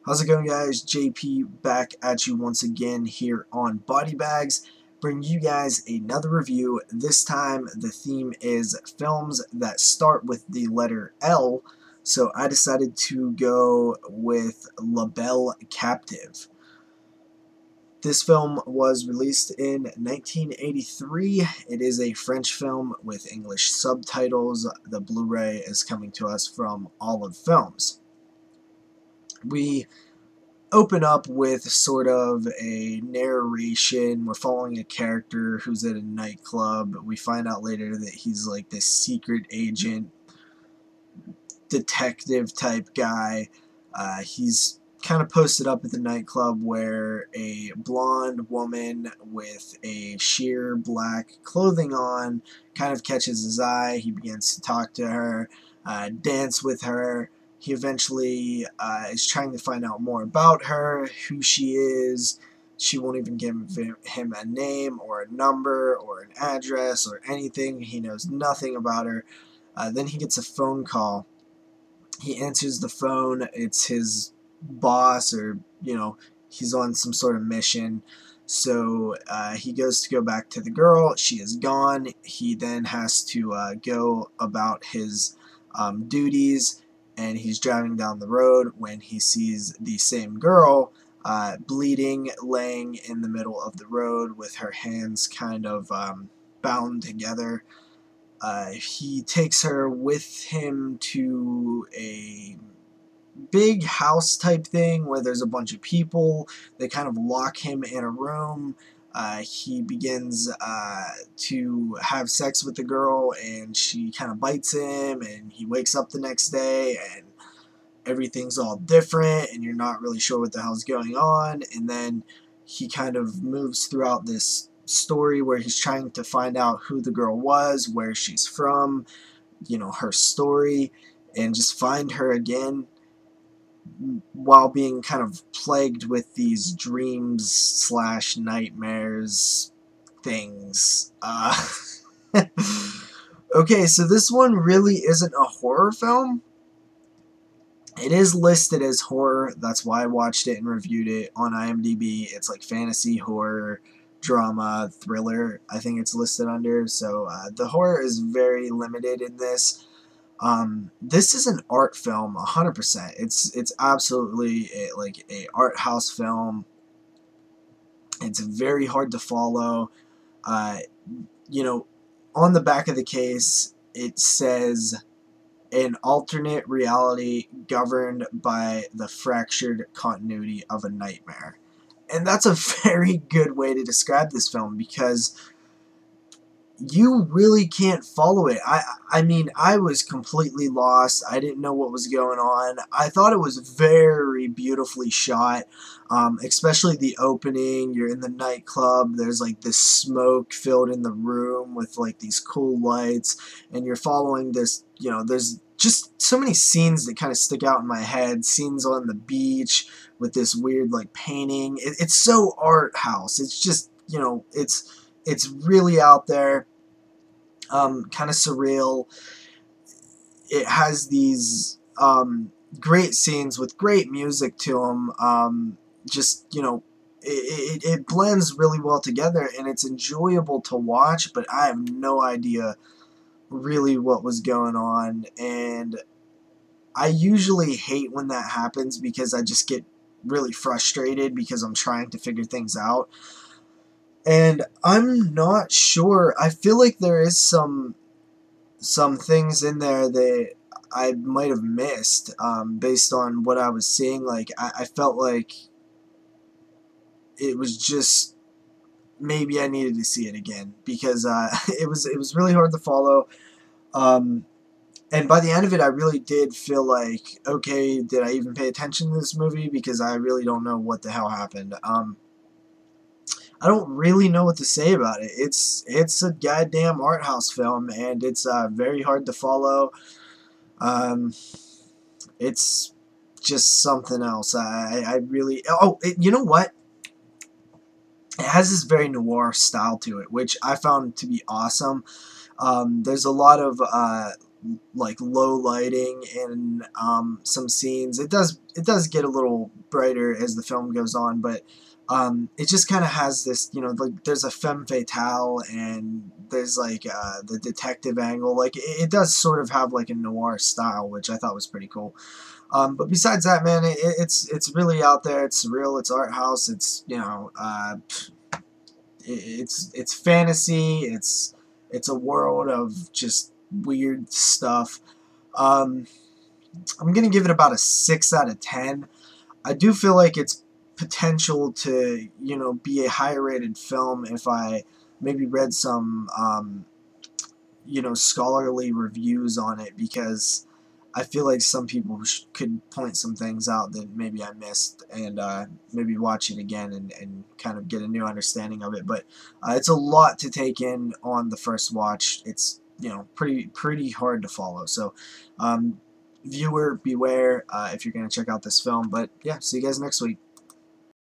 How's it going, guys? JP back at you once again here on Body Bags, bringing you guys another review. This time the theme is films that start with the letter L, so I decided to go with La Belle Captive. This film was released in 1983. It is a French film with English subtitles. The Blu-ray is coming to us from Olive Films. We open up with sort of a narration. We're following a character who's at a nightclub. We find out later that he's like this secret agent, detective type guy. He's kind of posted up at the nightclub where a blonde woman with a sheer black clothing on kind of catches his eye. He begins to talk to her, dance with her. He eventually is trying to find out more about her, who she is. She won't even give him a name or a number or an address or anything. He knows nothing about her. Then he gets a phone call. He answers the phone. It's his boss, or, he's on some sort of mission. So he goes to go back to the girl. She is gone. He then has to go about his duties, and he's driving down the road when he sees the same girl bleeding, laying in the middle of the road with her hands kind of bound together. He takes her with him to a big house type thing where there's a bunch of people. They kind of lock him in a room. He begins to have sex with the girl, and she kind of bites him, and he wakes up the next day, and everything's all different, and you're not really sure what the hell's going on. And then he kind of moves throughout this story where he's trying to find out who the girl was, where she's from, her story, and just find her again, while being kind of plagued with these dreams slash nightmares things. Okay, so this one really isn't a horror film. It is listed as horror. That's why I watched it and reviewed it on IMDb. It's like fantasy, horror, drama, thriller, I think it's listed under. So the horror is very limited in this. This is an art film, 100%. It's absolutely like a art house film. It's very hard to follow. On the back of the case, it says an alternate reality governed by the fractured continuity of a nightmare. And that's a very good way to describe this film, because you really can't follow it. I mean, I was completely lost. I didn't know what was going on. I thought it was very beautifully shot, especially the opening. You're in the nightclub. There's like this smoke filled in the room with like these cool lights, and you're following this, there's just so many scenes that kind of stick out in my head. Scenes on the beach with this weird like painting. It's so art house. It's just, it's really out there, kind of surreal. It has these great scenes with great music to them. It blends really well together, and it's enjoyable to watch, but I have no idea really what was going on. And I usually hate when that happens, because I just get really frustrated because I'm trying to figure things out. And I'm not sure. I feel like there is some things in there that I might have missed, based on what I was seeing. Like I felt like it was just, maybe I needed to see it again, because it was really hard to follow. And by the end of it, I really did feel like, okay, did I even pay attention to this movie? Because I really don't know what the hell happened. I don't really know what to say about it. It's a goddamn art house film, and it's very hard to follow. It's just something else. I really... Oh, you know what? It has this very noir style to it, which I found to be awesome. There's a lot of like low lighting in some scenes. It does get a little brighter as the film goes on, but it just kind of has this, you know, like there's a femme fatale and there's like the detective angle. Like it does sort of have like a noir style, which I thought was pretty cool. But besides that, man, it's really out there. It's surreal. It's art house. It's, you know, it's fantasy. It's a world of just weird stuff. Um, I'm gonna give it about a 6 out of 10. I do feel like it's potential to, you know, be a higher rated film if I maybe read some you know, scholarly reviews on it, because I feel like some people could point some things out that maybe I missed, and maybe watch it again and kind of get a new understanding of it. But it's a lot to take in on the first watch. It's, you know, pretty hard to follow. So viewer beware if you're going to check out this film. But yeah, see you guys next week.